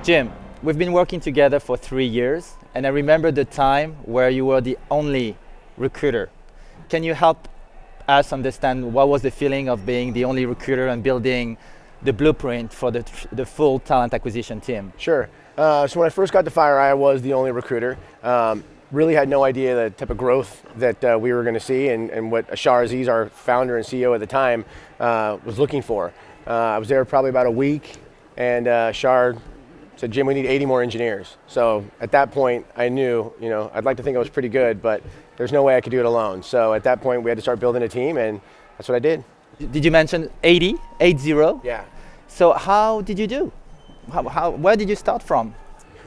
Jim, we've been working together for 3 years, and I remember the time where you were the only recruiter. Can you help us understand what was the feeling of being the only recruiter and building the blueprint for the full talent acquisition team? Sure. So when I first got to FireEye, I was the only recruiter. Really had no idea the type of growth that we were going to see and what Ashar Aziz, our founder and CEO at the time, was looking for. I was there probably about a week, and Ashar said, "Jim, we need 80 more engineers." So at that point, I knew, I'd like to think I was pretty good, but there's no way I could do it alone. So at that point, we had to start building a team, and that's what I did. Did you mention 80? 80? Yeah. So how did you do? Where did you start from?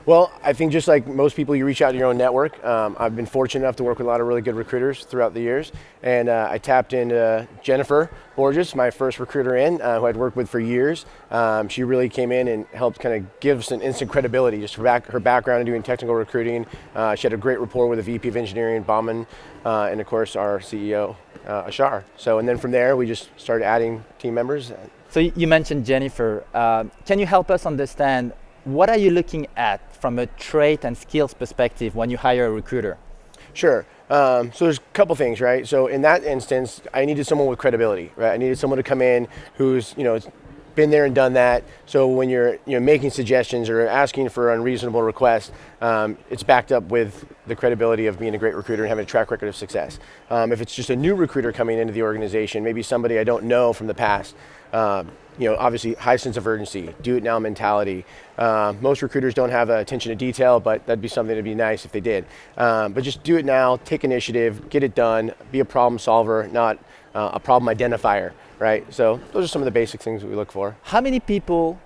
Well, I think just like most people, you reach out to your own network. I've been fortunate enough to work with a lot of really good recruiters throughout the years, and I tapped into Jennifer Borges, my first recruiter who I'd worked with for years. She really came in and helped kind of give us an instant credibility, just her background in doing technical recruiting. She had a great rapport with the VP of Engineering, Bauman, and of course our CEO, Ashar. And then from there, we just started adding team members. So you mentioned Jennifer. Can you help us understand what are you looking at from a trait and skills perspective when you hire a recruiter? Sure. So there's a couple things, right? So in that instance, I needed someone with credibility, right? I needed someone to come in who's, been there and done that. So when you're making suggestions or asking for unreasonable requests, it's backed up with the credibility of being a great recruiter and having a track record of success. If it's just a new recruiter coming into the organization, maybe somebody I don't know from the past, obviously high sense of urgency, do it now mentality. Most recruiters don't have attention to detail, but that'd be something that'd be nice if they did. But just do it now, take initiative, get it done, be a problem solver, not a problem identifier, right? So those are some of the basic things that we look for. How many people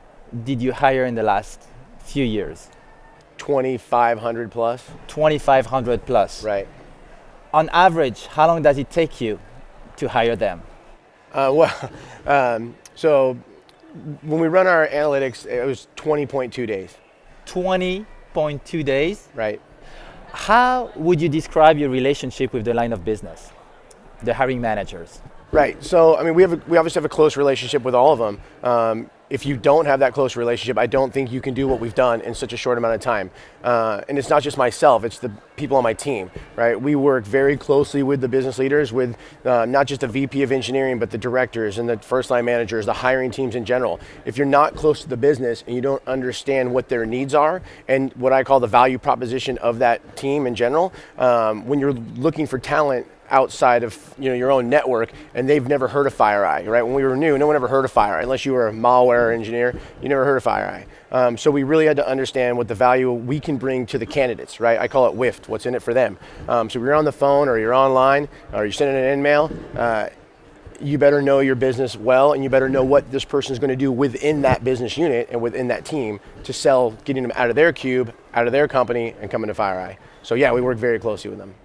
did you hire in the last few years? 2,500 plus. 2,500 plus. Right. On average, how long does it take you to hire them? So when we run our analytics, it was 20.2 days. 20.2 days? Right. How would you describe your relationship with the line of business, the hiring managers? Right. So, we obviously have a close relationship with all of them. If you don't have that close relationship, I don't think you can do what we've done in such a short amount of time. And it's not just myself, it's the people on my team, right? We work very closely with the business leaders, with not just the VP of engineering, but the directors and the first line managers, the hiring teams in general. If you're not close to the business and you don't understand what their needs are and what I call the value proposition of that team in general, when you're looking for talent outside of your own network and they've never heard of FireEye, right? When we were new, no one ever heard of FireEye. Unless you were a malware engineer, you never heard of FireEye. So we really had to understand what the value we can bring to the candidates, right? I call it WIFT, what's in it for them. So if you're on the phone or you're online or you're sending an email, you better know your business well, and you better know what this person is going to do within that business unit and within that team to sell, getting them out of their cube, out of their company, and coming to FireEye. So yeah, we work very closely with them.